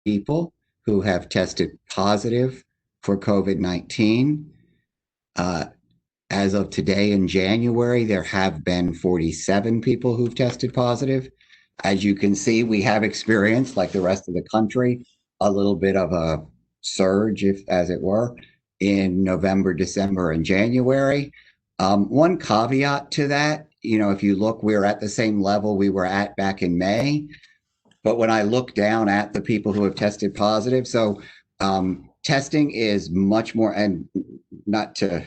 people who have tested positive for COVID-19. As of today in January, there have been 47 people who've tested positive. As you can see, we have experienced, like the rest of the country, a little bit of a surge, if as it were, in November, December, and January. One caveat to that, if you look, we're at the same level we were at back in May. But when I look down at the people who have tested positive, so testing is much more, and not to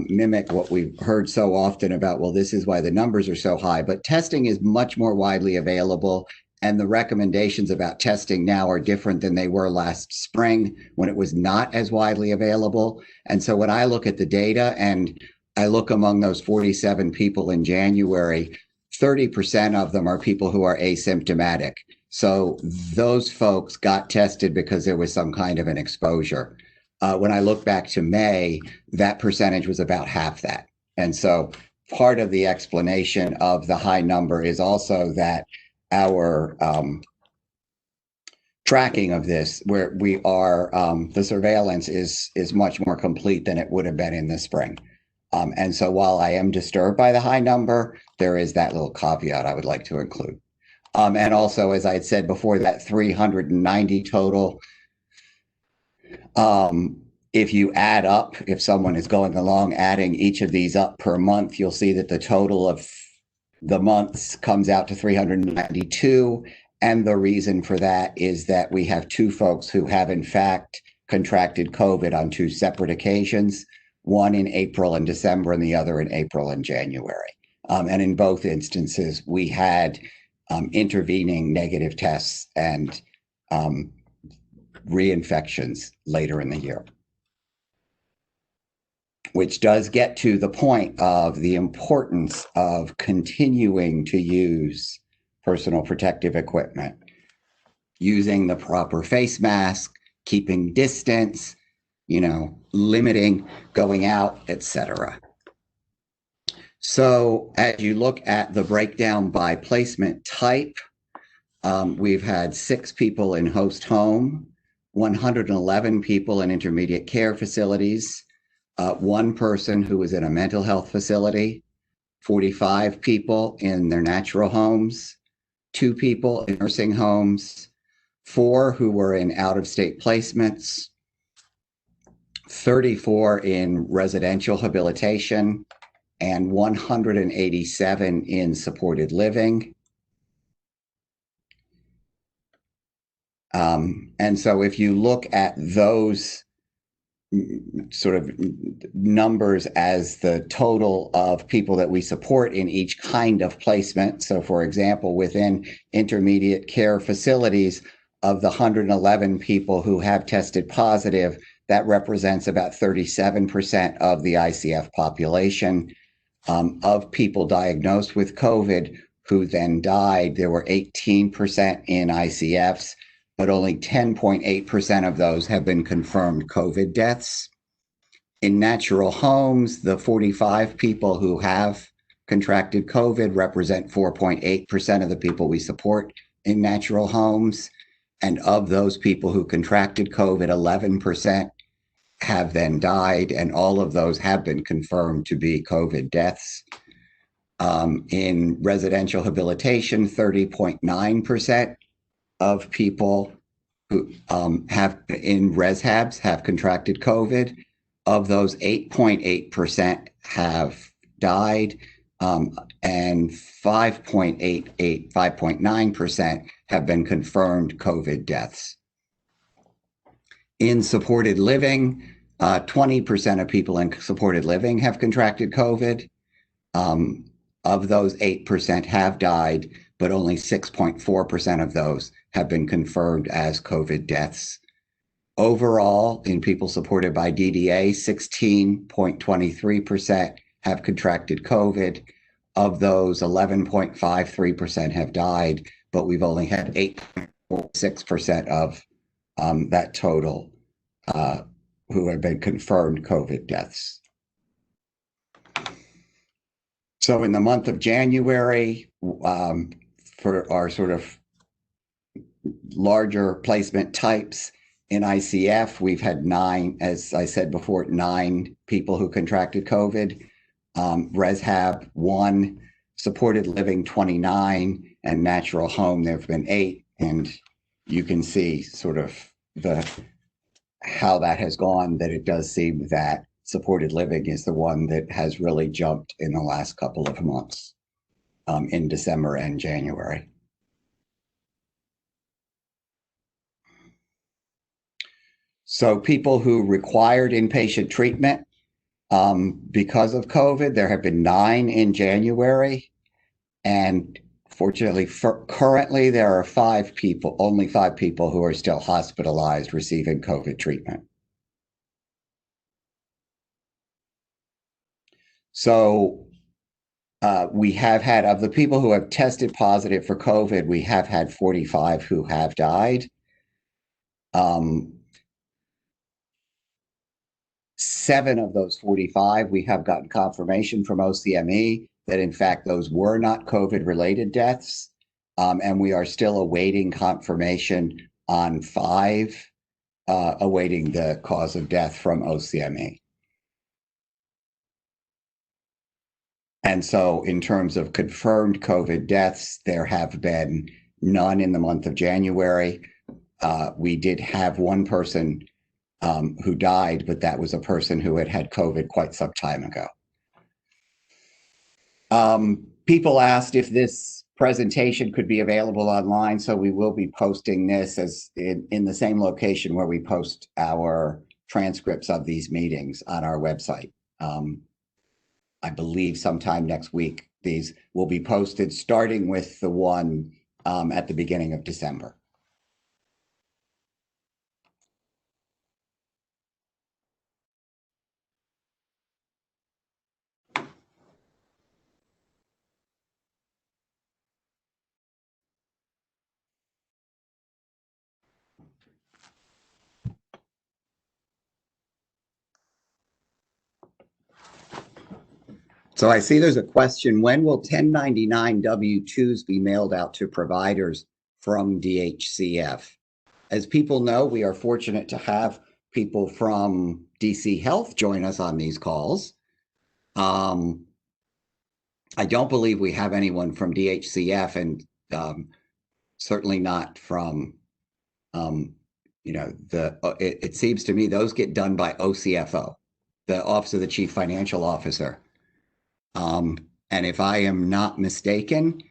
mimic what we've heard so often about, well, this is why the numbers are so high, but testing is much more widely available. And the recommendations about testing now are different than they were last spring when it was not as widely available. And so when I look at the data and I look among those 47 people in January, 30% of them are people who are asymptomatic. So those folks got tested because there was some kind of an exposure. When I look back to May, that percentage was about half that. And so part of the explanation of the high number is also that our tracking of this, where we are, the surveillance is much more complete than it would have been in the spring. And so while I am disturbed by the high number, there is that little caveat I would like to include. And also, as I had said before, that 390 total, if you add up, if someone is going along adding each of these up per month, you'll see that the total of the months comes out to 392. And the reason for that is that we have two folks who have in fact contracted COVID on two separate occasions, one in April and December and the other in April and January. And in both instances, we had intervening negative tests and reinfections later in the year, which does get to the point of the importance of continuing to use personal protective equipment, using the proper face mask, keeping distance, limiting going out, etc. So as you look at the breakdown by placement type, we've had 6 people in host home, 111 people in intermediate care facilities, 1 person who was in a mental health facility, 45 people in their natural homes, 2 people in nursing homes, 4 who were in out-of-state placements, 34 in residential habilitation, and 187 in supported living. And so if you look at those sort of numbers as the total of people that we support in each kind of placement, so for example, within intermediate care facilities, of the 111 people who have tested positive, that represents about 37% of the ICF population. Of people diagnosed with COVID who then died, there were 18% in ICFs, but only 10.8% of those have been confirmed COVID deaths. In natural homes, the 45 people who have contracted COVID represent 4.8% of the people we support in natural homes. And of those people who contracted COVID, 11% have then died, and all of those have been confirmed to be COVID deaths. In residential habilitation, 30.9% of people who have in reshabs have contracted COVID. Of those, 8.8% have died, and 5.9% have been confirmed COVID deaths. In supported living, 20% of people in supported living have contracted COVID. Of those, 8% have died, but only 6.4% of those have been confirmed as COVID deaths. Overall, in people supported by DDA, 16.23% have contracted COVID. Of those, 11.53% have died, but we've only had 8.46% of that total who have been confirmed COVID deaths. So in the month of January, for our sort of larger placement types. In ICF, we've had 9, as I said before, 9 people who contracted COVID. Reshab 1, supported living 29, and natural home there have been 8. And you can see sort of how that has gone, that it does seem that supported living is the one that has really jumped in the last couple of months, in December and January. So people who required inpatient treatment because of COVID, there have been 9 in January. And fortunately, currently, there are only 5 people who are still hospitalized receiving COVID treatment. So we have had, of the people who have tested positive for COVID, we have had 45 who have died. 7 of those 45, we have gotten confirmation from OCME that in fact those were not COVID-related deaths. And we are still awaiting confirmation on 5, awaiting the cause of death from OCME. And so in terms of confirmed COVID deaths, there have been none in the month of January. We did have 1 person who died, but that was a person who had had COVID quite some time ago. People asked if this presentation could be available online, so we will be posting this as in the same location where we post our transcripts of these meetings on our website. I believe sometime next week, these will be posted, starting with the one at the beginning of December. So I see there's a question: when will 1099 W-2s be mailed out to providers from DHCF? As people know, we are fortunate to have people from DC Health join us on these calls. I don't believe we have anyone from DHCF, and certainly not from, it seems to me those get done by OCFO, the Office of the Chief Financial Officer. And if I am not mistaken,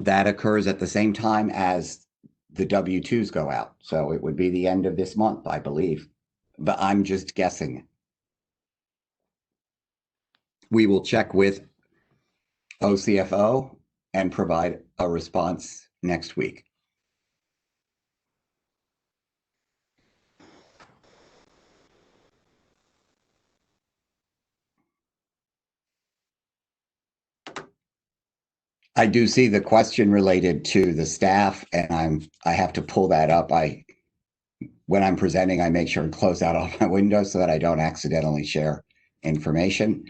that occurs at the same time as the W-2s go out. So it would be the end of this month, I believe, but I'm just guessing. We will check with OCFO and provide a response next week. I do see the question related to the staff, and I have to pull that up. When I'm presenting, I make sure to close out all my windows so that I don't accidentally share information.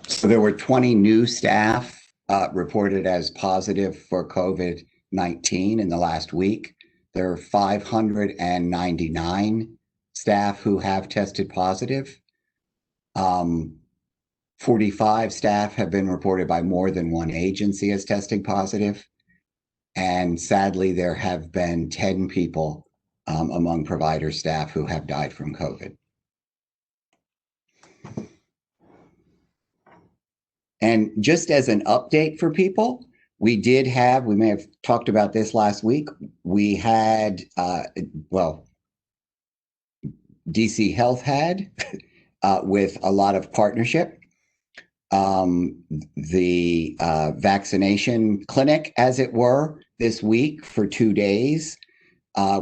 So there were 20 new staff reported as positive for COVID-19 in the last week. There are 599 staff who have tested positive. 45 staff have been reported by more than one agency as testing positive. And sadly, there have been 10 people among provider staff who have died from COVID. And just as an update for people, we may have talked about this last week. We had, DC Health had, with a lot of partnership. the vaccination clinic, as it were, this week for 2 days,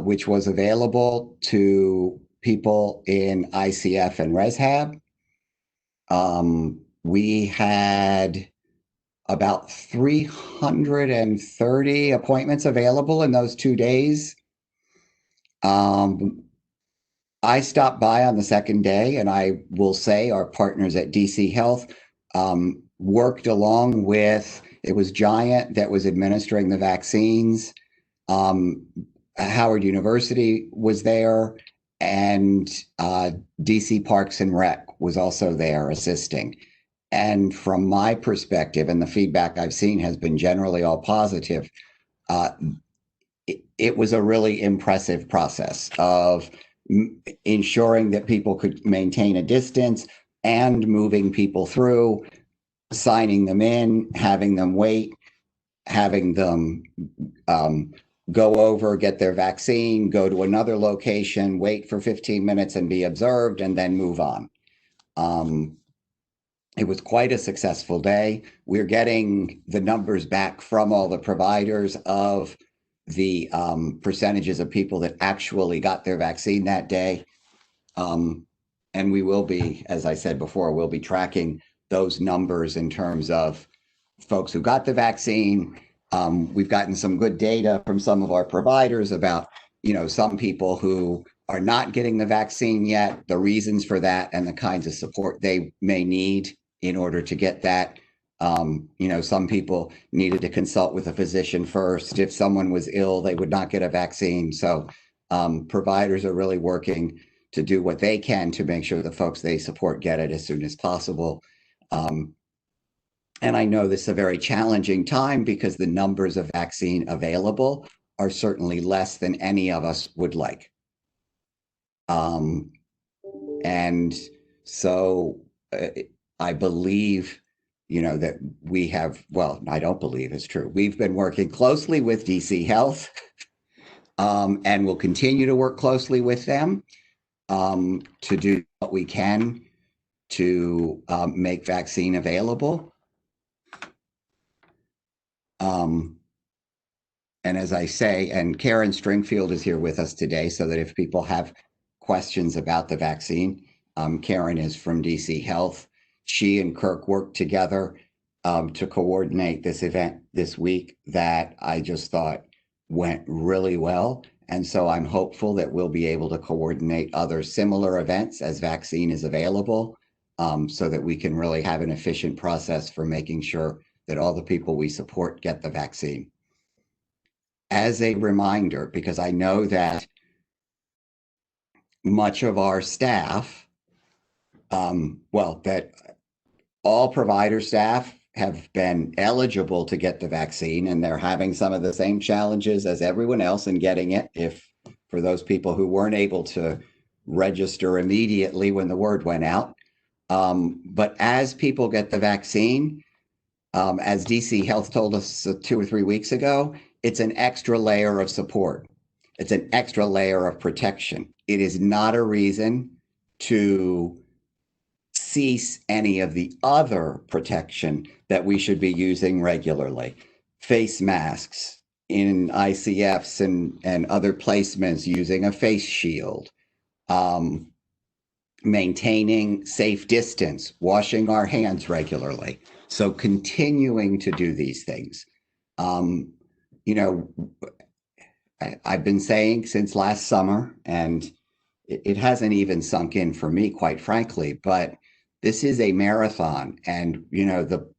which was available to people in ICF and ResHab. We had about 330 appointments available in those 2 days. I stopped by on the second day, and I will say our partners at DC Health worked along with, it was Giant that was administering the vaccines. Howard University was there, and DC Parks and Rec was also there assisting. And from my perspective, and the feedback I've seen has been generally all positive, it was a really impressive process of ensuring that people could maintain a distance and moving people through, signing them in, having them wait, having them go over, get their vaccine, go to another location, wait for 15 minutes and be observed, and then move on. It was quite a successful day. We're getting the numbers back from all the providers of the percentages of people that actually got their vaccine that day. And we will be, as I said before, we'll be tracking those numbers in terms of folks who got the vaccine. We've gotten some good data from some of our providers about, some people who are not getting the vaccine yet, the reasons for that, and the kinds of support they may need in order to get that. Some people needed to consult with a physician first. If someone was ill, they would not get a vaccine. So providers are really working to do what they can to make sure the folks they support get it as soon as possible. And I know this is a very challenging time because the numbers of vaccine available are certainly less than any of us would like. And so I believe, that we have, well, I don't believe it's true. We've been working closely with DC Health and will continue to work closely with them to do what we can to make vaccine available. And as I say, and Karen Stringfield is here with us today, so that if people have questions about the vaccine, Karen is from DC Health. She and Kirk worked together to coordinate this event this week that I just thought went really well. And so I'm hopeful that we'll be able to coordinate other similar events as vaccine is available, so that we can really have an efficient process for making sure that all the people we support get the vaccine. As a reminder, because I know that much of our staff, that all provider staff have been eligible to get the vaccine, and they're having some of the same challenges as everyone else in getting it. If for those people who weren't able to register immediately when the word went out. But as people get the vaccine, as DC Health told us 2 or 3 weeks ago, it's an extra layer of support. It's an extra layer of protection. It is not a reason to cease any of the other protection that we should be using regularly. Face masks in ICFs and other placements, using a face shield, maintaining safe distance, washing our hands regularly. So continuing to do these things. I've been saying since last summer, and it hasn't even sunk in for me, quite frankly, but this is a marathon. And,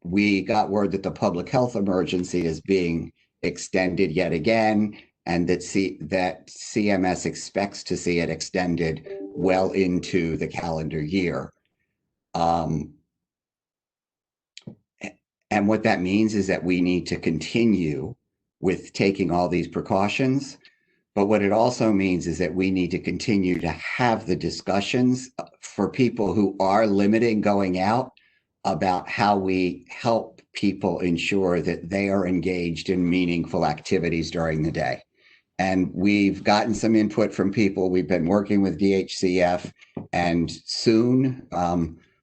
we got word that the public health emergency is being extended yet again, and that CMS expects to see it extended well into the calendar year. And what that means is that we need to continue with taking all these precautions. But what it also means is that we need to continue to have the discussions for people who are limiting going out about how we help people ensure that they are engaged in meaningful activities during the day. And we've gotten some input from people. We've been working with DHCF, and soon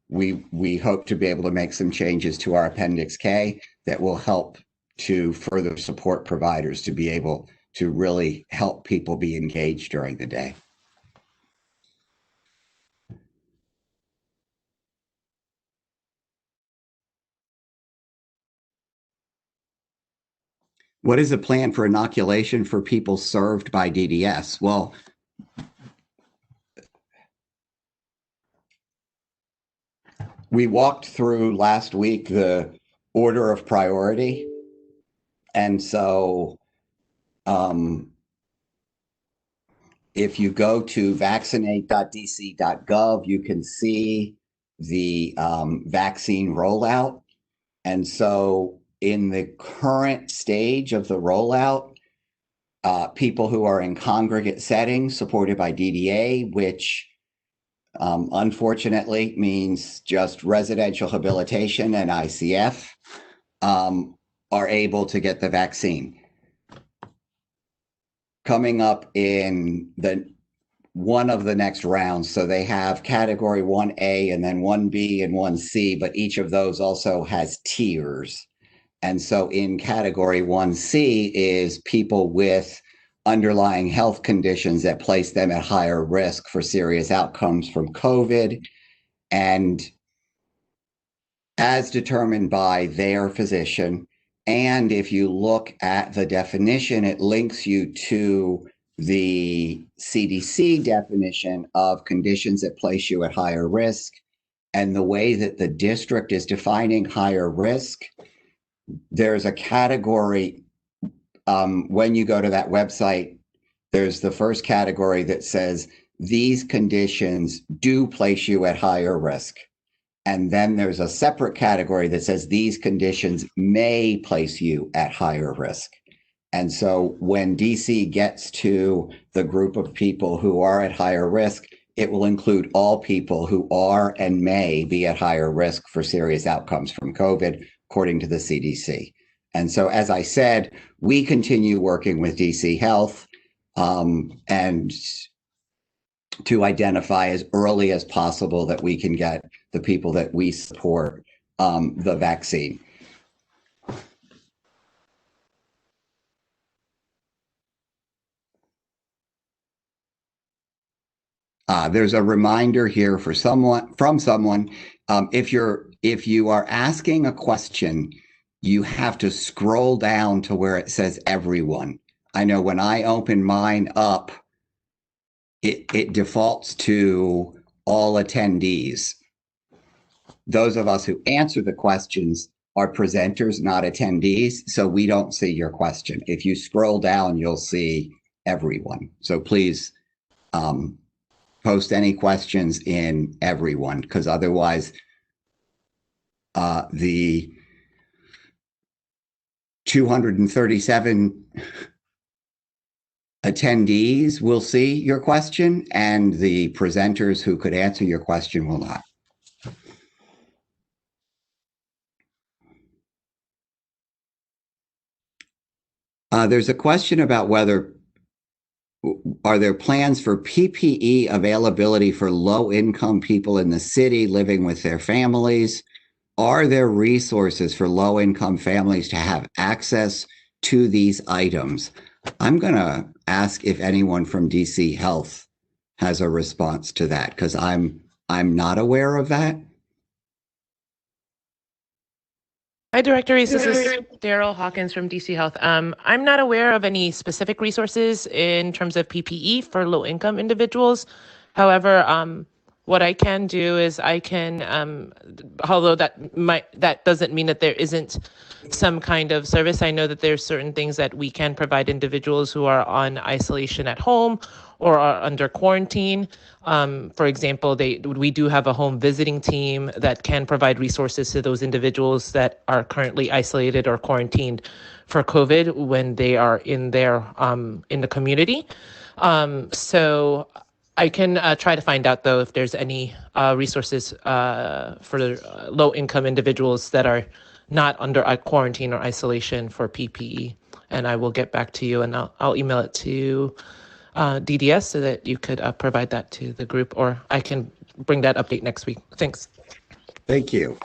we hope to be able to make some changes to our Appendix K that will help to further support providers to be able to really help people be engaged during the day. What is the plan for inoculation for people served by DDS? Well, we walked through last week the order of priority. And so if you go to vaccinate.dc.gov, you can see the vaccine rollout. And so in the current stage of the rollout, people who are in congregate settings supported by DDA, which unfortunately means just residential habilitation and ICF, are able to get the vaccine. Coming up in one of the next rounds, so they have category 1A and then 1B and 1C, but each of those also has tiers. And so in category 1C is people with underlying health conditions that place them at higher risk for serious outcomes from COVID, and as determined by their physician. And if you look at the definition, it links you to the CDC definition of conditions that place you at higher risk. And the way that the district is defining higher risk, there's a category. When you go to that website, there's the first category that says these conditions do place you at higher risk. And then there's a separate category that says these conditions may place you at higher risk. And so when DC gets to the group of people who are at higher risk, it will include all people who are and may be at higher risk for serious outcomes from COVID, according to the CDC. And so, as I said, we continue working with DC Health and to identify as early as possible that we can get the people that we support the vaccine. There's a reminder here for someone if you are asking a question, you have to scroll down to where it says everyone. I know when I open mine up, it defaults to all attendees. Those of us who answer the questions are presenters, not attendees, so we don't see your question. If you scroll down, you'll see everyone. So please post any questions in everyone, because otherwise the 237 attendees will see your question, and the presenters who could answer your question will not. There's a question about whether are there plans for PPE availability for low-income people in the city living with their families? Are there resources for low-income families to have access to these items? I'm going to ask if anyone from DC Health has a response to that, because I'm not aware of that. Hi, Director Reese. This is Daryl Hawkins from DC Health. I'm not aware of any specific resources in terms of PPE for low-income individuals. However, what I can do is I can, although that doesn't mean that there isn't some kind of service. I know that there's certain things that we can provide individuals who are on isolation at home or are under quarantine. For example, we do have a home visiting team that can provide resources to those individuals that are currently isolated or quarantined for COVID when they are in the community. So I can try to find out, though, if there's any resources for low-income individuals that are not under a quarantine or isolation for PPE. And I will get back to you, and I'll email it to DDS so that you could provide that to the group, or I can bring that update next week. Thanks. Thank you.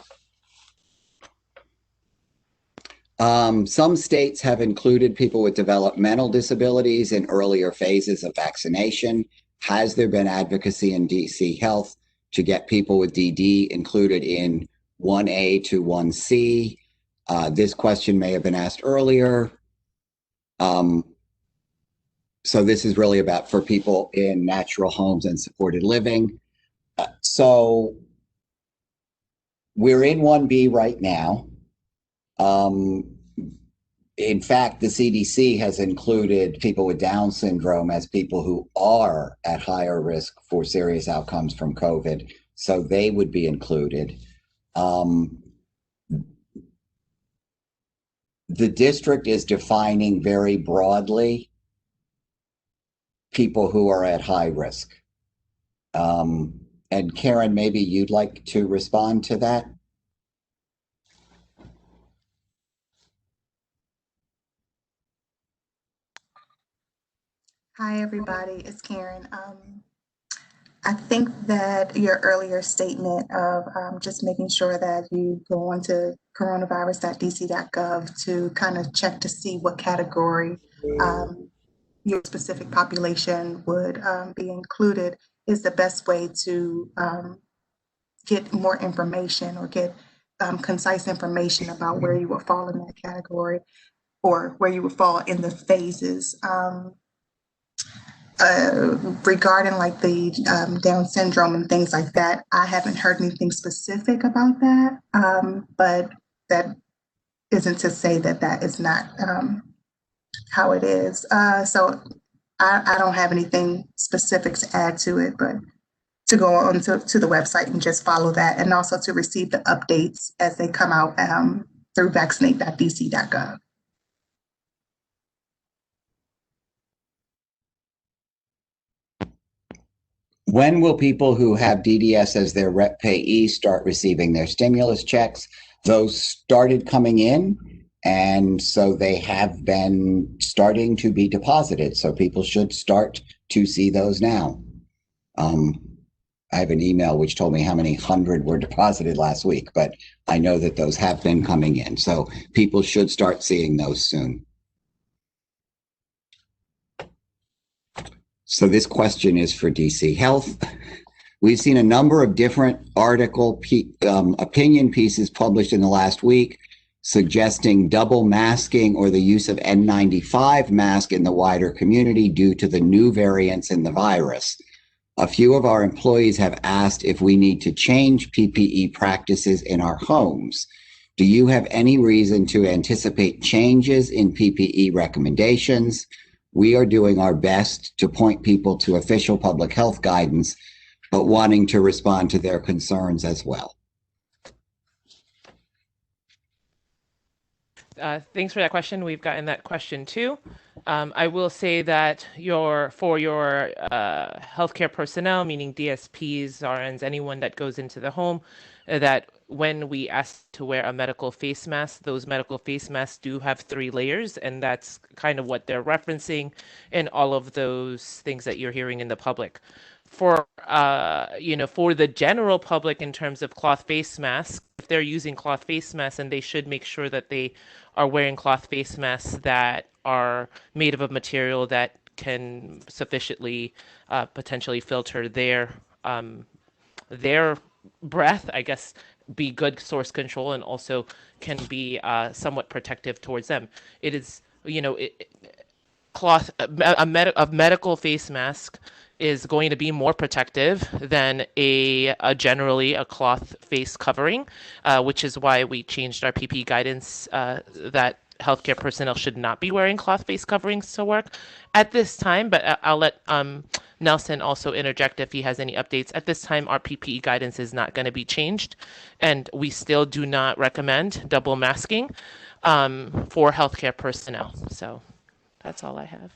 Some states have included people with developmental disabilities in earlier phases of vaccination. Has there been advocacy in DC Health to get people with DD included in 1A to 1C? This question may have been asked earlier. So this is really about for people in natural homes and supported living. So we're in 1B right now. In fact, the CDC has included people with Down syndrome as people who are at higher risk for serious outcomes from COVID. So they would be included. The district is defining very broadly people who are at high risk. And Karen, maybe you'd like to respond to that? Hi, everybody. It's Karen. I think that your earlier statement of just making sure that you go onto coronavirus.dc.gov to kind of check to see what category your specific population would be included is the best way to get more information or get concise information about where you would fall in that category or where you would fall in the phases. Regarding like the Down syndrome and things like that, I haven't heard anything specific about that, but that isn't to say that that is not how it is. So I don't have anything specific to add to it, but to go on to the website and just follow that, and also to receive the updates as they come out through vaccinate.dc.gov. When will people who have DDS as their rep payee start receiving their stimulus checks? Those started coming in, and so they have been starting to be deposited. So people should start to see those now. I have an email which told me how many hundred were deposited last week, but I know that those have been coming in. So people should start seeing those soon. So this question is for DC Health. We've seen a number of different opinion pieces published in the last week suggesting double masking or the use of N95 mask in the wider community due to the new variants in the virus. A few of our employees have asked if we need to change PPE practices in our homes. Do you have any reason to anticipate changes in PPE recommendations? We are doing our best to point people to official public health guidance, but wanting to respond to their concerns as well. Thanks for that question. We've gotten that question too. I will say that for your healthcare personnel, meaning DSPs, RNs, anyone that goes into the home, that when we ask to wear a medical face mask, those medical face masks do have 3 layers, and that's kind of what they're referencing in all of those things that you're hearing in the public. For for the general public in terms of cloth face masks, if they're using cloth face masks, and they should make sure that they are wearing cloth face masks that are made of a material that can sufficiently potentially filter their breath, I guess, be good source control, and also can be somewhat protective towards them. It is, a medical face mask is going to be more protective than generally a cloth face covering, which is why we changed our PPE guidance that healthcare personnel should not be wearing cloth face coverings to work at this time. But I'll let Nelson also interject if he has any updates. At this time, our PPE guidance is not going to be changed, and we still do not recommend double masking for healthcare personnel. So that's all I have.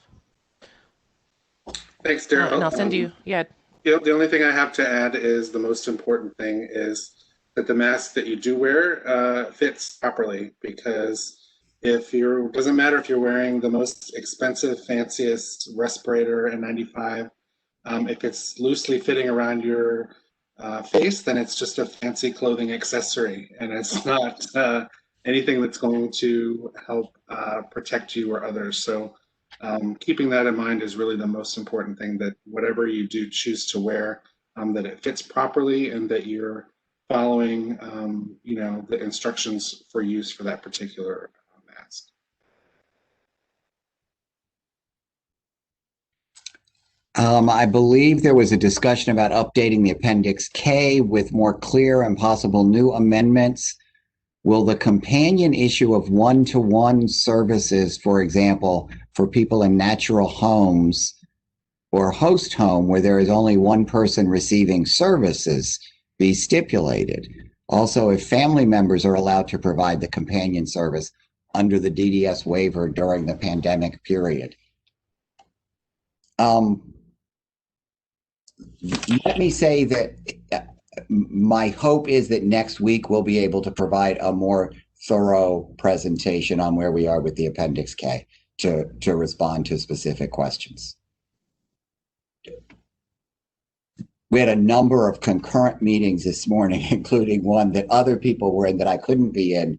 Thanks, Daryl. Nelson, do you? Yeah. The only thing I have to add is the most important thing is that the mask that you do wear fits properly, because doesn't matter if you're wearing the most expensive, fanciest respirator N95, if it's loosely fitting around your face, then it's just a fancy clothing accessory, and it's not anything that's going to help protect you or others. So keeping that in mind is really the most important thing, that whatever you do choose to wear, that it fits properly and that you're following, the instructions for use for that particular mask. I believe there was a discussion about updating the Appendix K with more clear and possible new amendments. Will the companion issue of one-to-one services, for example, for people in natural homes or host home where there is only one person receiving services, be stipulated? Also, if family members are allowed to provide the companion service under the DDS waiver during the pandemic period. Let me say that my hope is that next week we'll be able to provide a more thorough presentation on where we are with the Appendix K to respond to specific questions. We had a number of concurrent meetings this morning, including one that other people were in that I couldn't be in,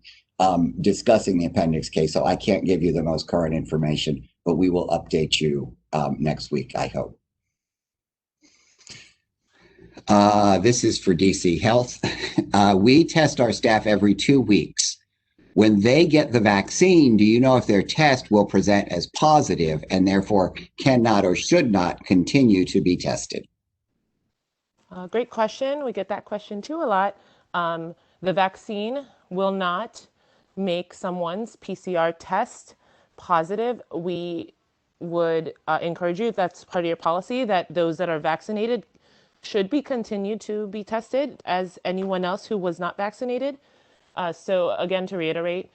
discussing the Appendix K. So I can't give you the most current information, but we will update you next week, I hope. This is for DC Health. We test our staff every 2 weeks. When they get the vaccine, do you know if their test will present as positive and therefore cannot or should not continue to be tested? Great question. We get that question too a lot. The vaccine will not make someone's PCR test positive. We would encourage you, if that's part of your policy, that those that are vaccinated should be continued to be tested as anyone else who was not vaccinated. So again, to reiterate,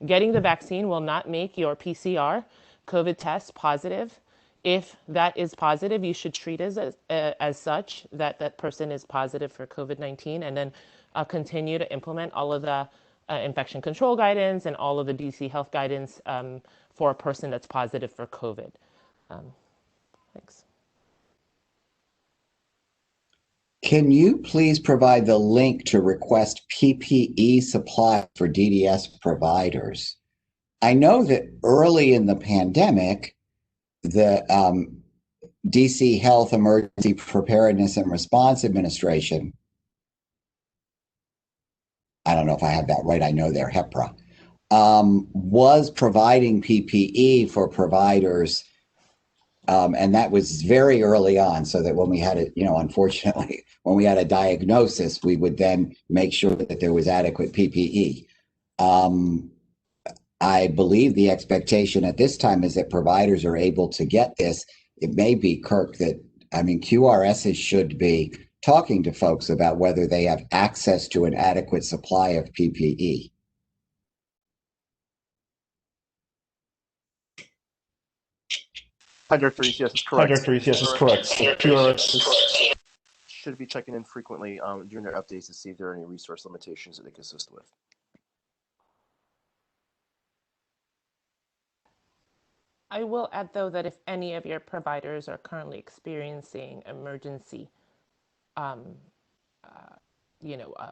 getting the vaccine will not make your PCR COVID test positive. If that is positive, you should treat as such, that that person is positive for COVID-19, and then continue to implement all of the infection control guidance and all of the DC Health guidance for a person that's positive for COVID. Thanks. Can you please provide the link to request PPE supply for DDS providers? I know that early in the pandemic, the DC Health Emergency Preparedness and Response Administration, I don't know if I have that right, I know they're HEPRA, was providing PPE for providers. And that was very early on, so that when we had it, unfortunately, when we had a diagnosis, we would then make sure that there was adequate PPE. I believe the expectation at this time is that providers are able to get this. It may be, Kirk, that, QRSs should be talking to folks about whether they have access to an adequate supply of PPE. Hi, Director Reese. Yes, it's correct. QRS should be checking in frequently during their updates to see if there are any resource limitations that they can assist with. I will add, though, that if any of your providers are currently experiencing emergency,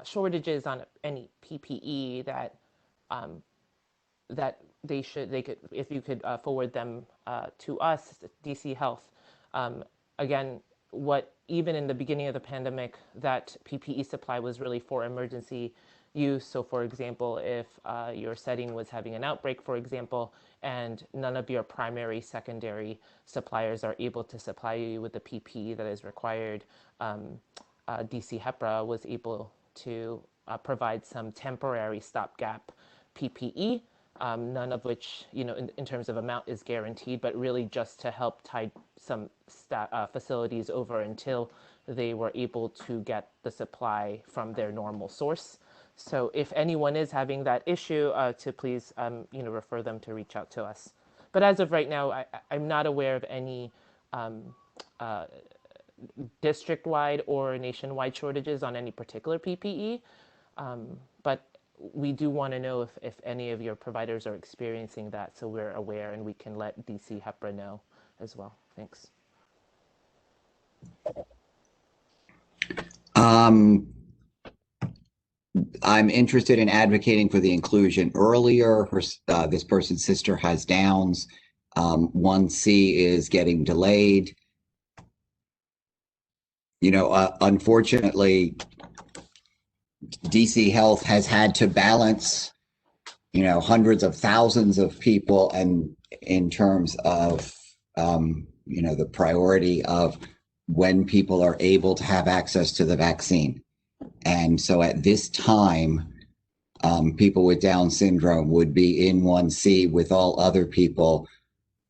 shortages on any PPE, that they could, if you could forward them to us, DC Health. Again, even in the beginning of the pandemic, that PPE supply was really for emergency use. So for example, if your setting was having an outbreak, for example, and none of your primary, secondary suppliers are able to supply you with the PPE that is required, DC HEPRA was able to provide some temporary stopgap PPE, none of which, in terms of amount is guaranteed, but really just to help tide some facilities over until they were able to get the supply from their normal source. So if anyone is having that issue, to please, refer them to reach out to us. But as of right now, I'm not aware of any district-wide or nationwide shortages on any particular PPE. But we do want to know if any of your providers are experiencing that, so we're aware and we can let DC HEPRA know as well. Thanks. I'm interested in advocating for the inclusion earlier. This person's sister has Downs. 1C is getting delayed. You know, unfortunately, DC Health has had to balance, you know, hundreds of thousands of people, and in terms of, you know, the priority of when people are able to have access to the vaccine. And so at this time, people with Down syndrome would be in 1C with all other people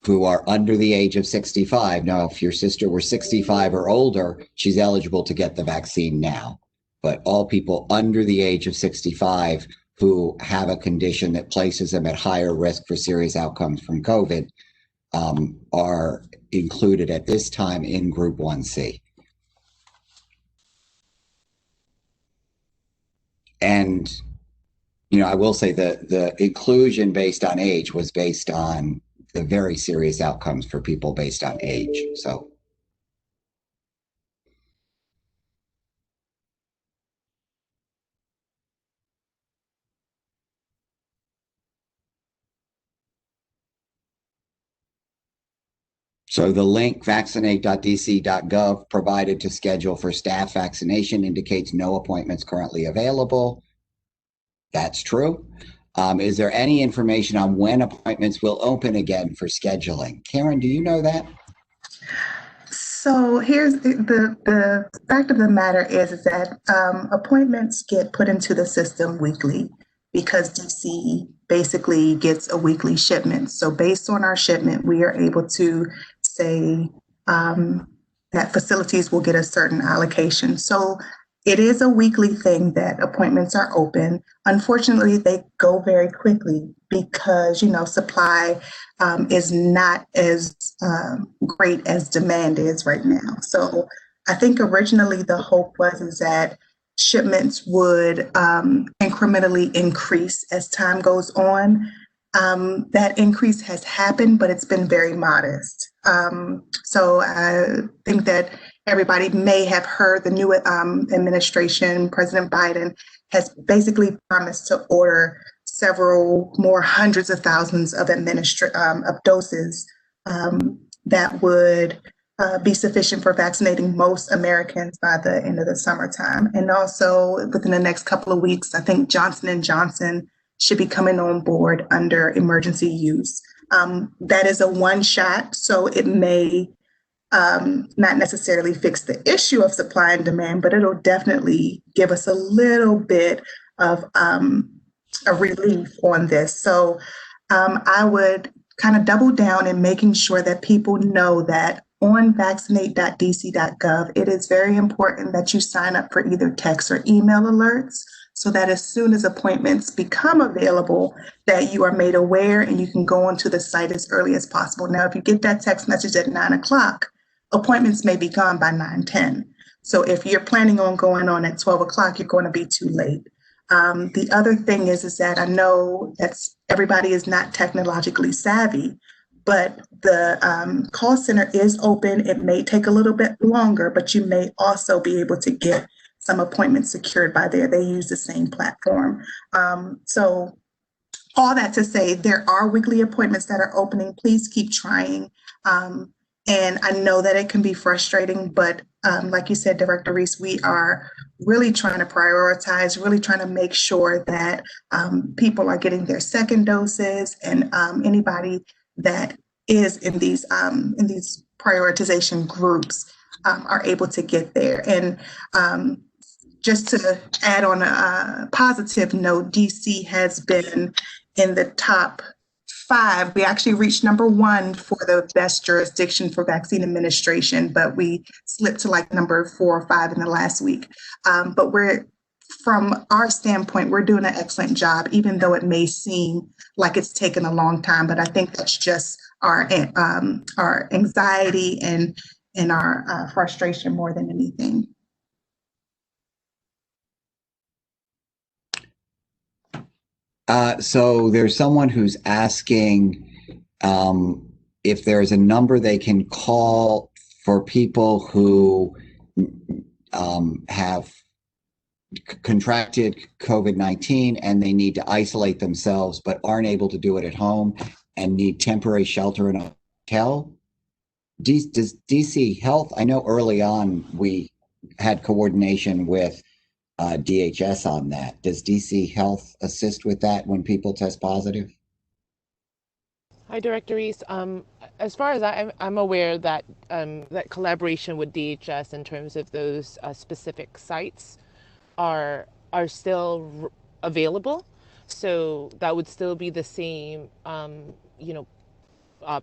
who are under the age of 65. Now, if your sister were 65 or older, she's eligible to get the vaccine now. But all people under the age of 65 who have a condition that places them at higher risk for serious outcomes from COVID are included at this time in Group 1C. And, you know, I will say that the inclusion based on age was based on the very serious outcomes for people based on age. So the link vaccinate.dc.gov provided to schedule for staff vaccination indicates no appointments currently available. That's true. Is there any information on when appointments will open again for scheduling? Karen, do you know that? So here's the fact of the matter is that appointments get put into the system weekly because DC basically gets a weekly shipment. So based on our shipment, we are able to say that facilities will get a certain allocation. So it is a weekly thing that appointments are open. Unfortunately, they go very quickly because, you know, supply is not as great as demand is right now. So I think originally the hope was that shipments would incrementally increase as time goes on. That increase has happened, but it's been very modest. So I think that everybody may have heard the new administration, President Biden, has basically promised to order several more hundreds of thousands of doses that would be sufficient for vaccinating most Americans by the end of the summertime. And also within the next couple of weeks, I think Johnson & Johnson should be coming on board under emergency use. That is a one shot, so it may not necessarily fix the issue of supply and demand, but it'll definitely give us a little bit of a relief on this. So I would kind of double down in making sure that people know that on vaccinate.dc.gov, it is very important that you sign up for either text or email alerts so that as soon as appointments become available, that you are made aware and you can go onto the site as early as possible. Now, if you get that text message at 9 o'clock, appointments may be gone by 9:10. So if you're planning on going on at 12 o'clock, you're going to be too late. The other thing is that I know that everybody is not technologically savvy, but the call center is open. It may take a little bit longer, but you may also be able to get some appointments secured by there. They use the same platform. So all that to say, there are weekly appointments that are opening. Please keep trying. And I know that it can be frustrating, but like you said, Director Reese, we are really trying to prioritize, really trying to make sure that people are getting their second doses, and anybody that is in these prioritization groups are able to get there. And just to add on a positive note, DC has been in the top 5. We actually reached number 1 for the best jurisdiction for vaccine administration, but we slipped to like number 4 or 5 in the last week. But from our standpoint, we're doing an excellent job, even though it may seem like it's taken a long time. But I think that's just our anxiety and our frustration more than anything. So there's someone who's asking if there's a number they can call for people who have contracted COVID-19 and they need to isolate themselves but aren't able to do it at home and need temporary shelter in a hotel. Does DC Health, I know early on we had coordination with DHS on that. Does DC Health assist with that when people test positive? Hi, Director Reese. As far as I'm aware that that collaboration with DHS in terms of those specific sites are still available. So that would still be the same, you know,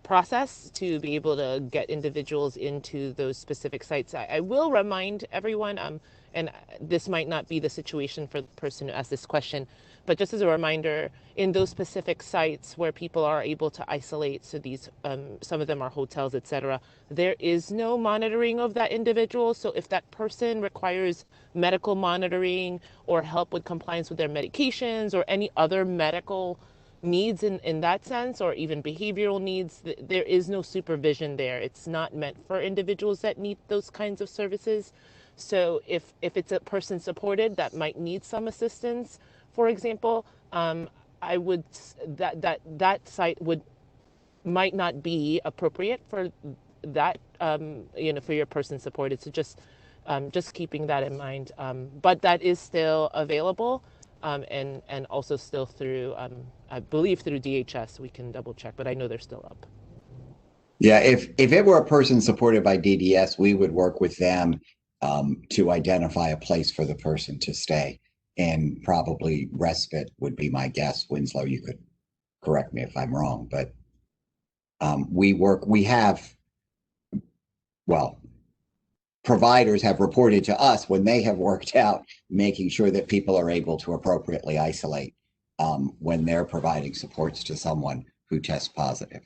process to be able to get individuals into those specific sites. I will remind everyone, and this might not be the situation for the person who asked this question, but just as a reminder, in those specific sites where people are able to isolate, so these, some of them are hotels, etc., there is no monitoring of that individual. So if that person requires medical monitoring or help with compliance with their medications or any other medical needs in that sense, or even behavioral needs, there is no supervision there. It's not meant for individuals that need those kinds of services. So if it's a person supported that might need some assistance, for example, I would, that site might not be appropriate for that, you know, for your person supported. So just keeping that in mind. But that is still available, and also still through, I believe through DHS. We can double check, but I know they're still up. Yeah, if it were a person supported by DDS, we would work with them to identify a place for the person to stay, and probably respite would be my guess. Winslow, you could correct me if I'm wrong, but providers have reported to us when they have worked out making sure that people are able to appropriately isolate when they're providing supports to someone who tests positive.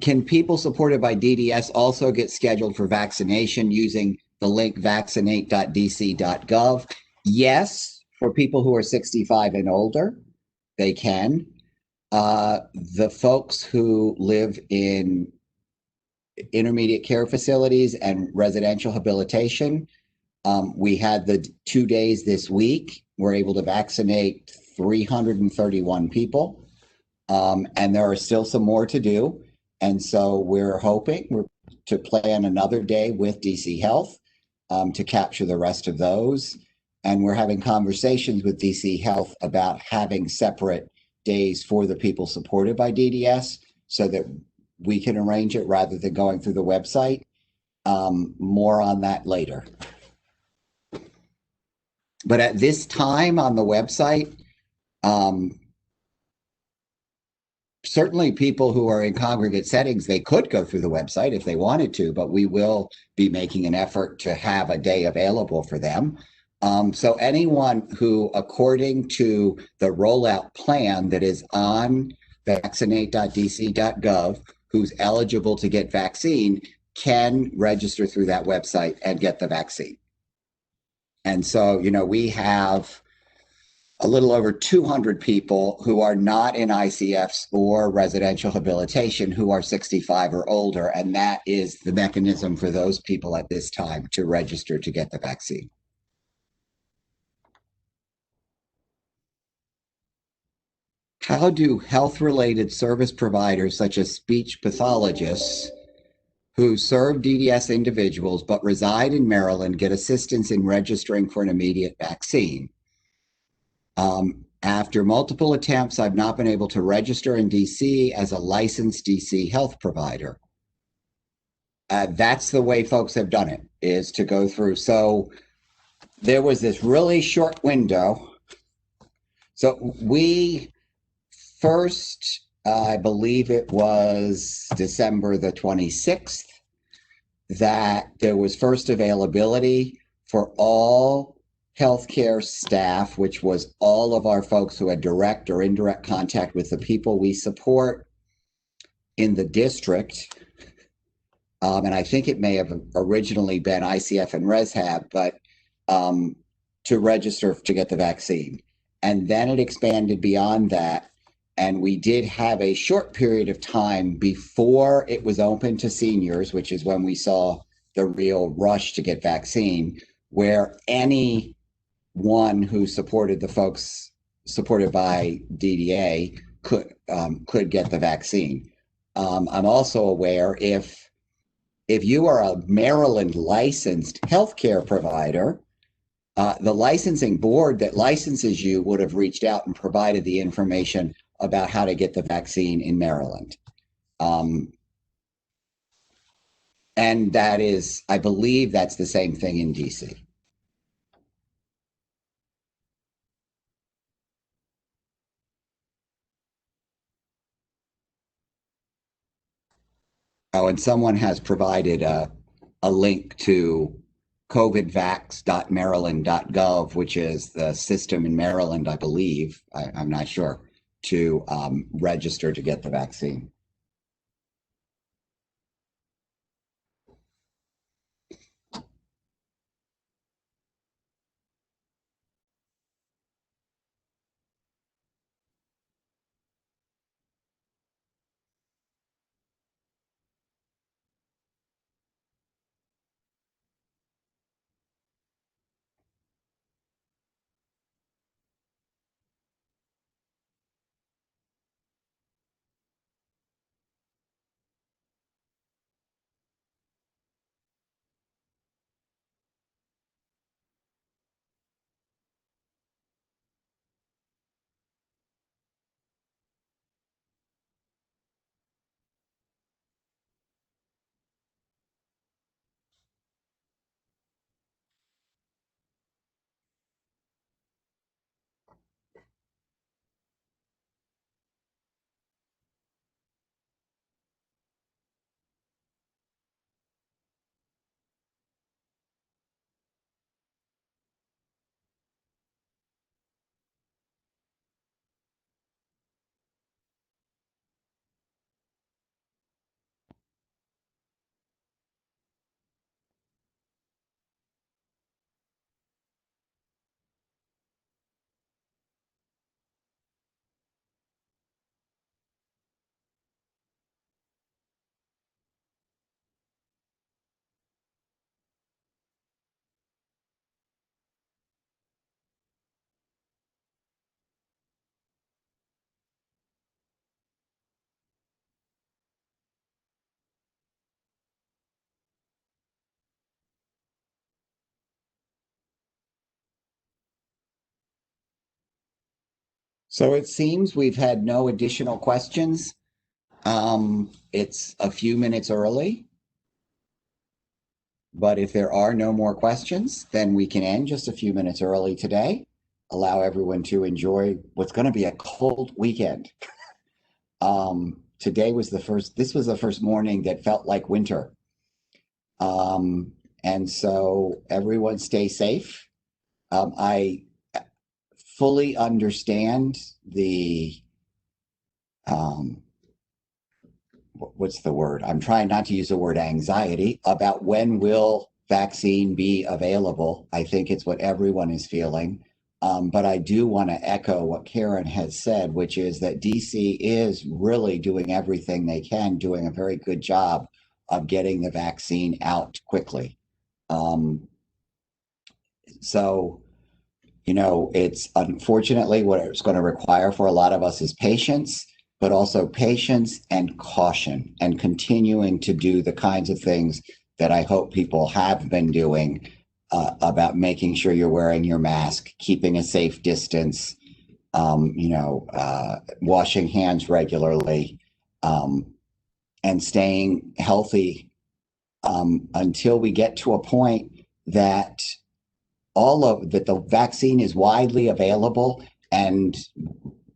Can people supported by DDS also get scheduled for vaccination using the link vaccinate.dc.gov? Yes, for people who are 65 and older, they can. The folks who live in intermediate care facilities and residential habilitation, we had the 2 days this week. We're able to vaccinate 331 people, and there are still some more to do. And so we're hoping to plan another day with DC Health to capture the rest of those. And we're having conversations with DC Health about having separate days for the people supported by DDS so that we can arrange it rather than going through the website. More on that later. But at this time on the website, certainly people who are in congregate settings, they could go through the website if they wanted to, but we will be making an effort to have a day available for them. So anyone who, according to the rollout plan that is on vaccinate.dc.gov, who's eligible to get vaccine, can register through that website and get the vaccine. And so, you know, we have a little over 200 people who are not in ICFs or residential habilitation who are 65 or older, and that is the mechanism for those people at this time to register to get the vaccine. How do health-related service providers such as speech pathologists who serve DDS individuals but reside in Maryland get assistance in registering for an immediate vaccine? After multiple attempts, I've not been able to register in DC as a licensed DC health provider. That's the way folks have done it, is to go through. So there was this really short window. So we first, I believe it was December the 26th, that there was first availability for all healthcare staff, which was all of our folks who had direct or indirect contact with the people we support in the district. And I think it may have originally been ICF and ResHab, but to register to get the vaccine. And then it expanded beyond that. And we did have a short period of time before it was open to seniors, which is when we saw the real rush to get vaccine, where anyone who supported the folks supported by DDA could get the vaccine. I'm also aware if you are a Maryland licensed healthcare provider, the licensing board that licenses you would have reached out and provided the information about how to get the vaccine in Maryland. And that is, I believe that's the same thing in DC. Oh, and someone has provided a link to covidvax.maryland.gov, which is the system in Maryland, I believe, I'm not sure, to register to get the vaccine. So it seems we've had no additional questions. It's a few minutes early, but if there are no more questions, then we can end just a few minutes early today, allow everyone to enjoy what's going to be a cold weekend. Today was this was the first morning that felt like winter. And so everyone stay safe. I fully understand the, what's the word? I'm trying not to use the word anxiety about when will vaccine be available. I think it's what everyone is feeling. But I do want to echo what Karen has said, which is that DC is really doing everything they can, doing a very good job of getting the vaccine out quickly. So, it's unfortunately what it's going to require for a lot of us is patience, but also patience and caution, and continuing to do the kinds of things that I hope people have been doing about making sure you're wearing your mask, keeping a safe distance, washing hands regularly, and staying healthy until we get to a point that the vaccine is widely available and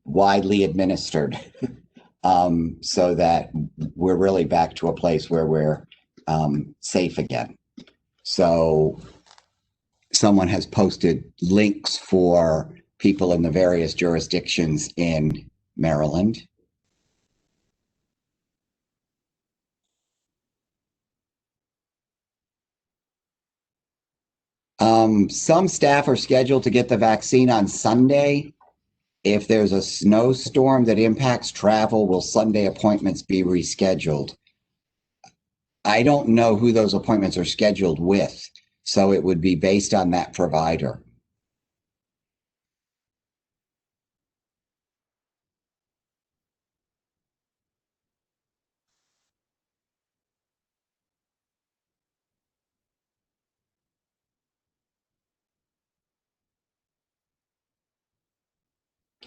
widely administered, so that we're really back to a place where we're safe again. So someone has posted links for people in the various jurisdictions in Maryland. Some staff are scheduled to get the vaccine on Sunday. If there's a snowstorm that impacts travel, will Sunday appointments be rescheduled? I don't know who those appointments are scheduled with, so it would be based on that provider.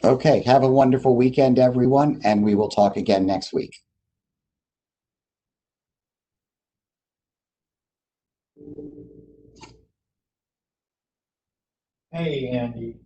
Okay, have a wonderful weekend, everyone, and we will talk again next week. Hey, Andy.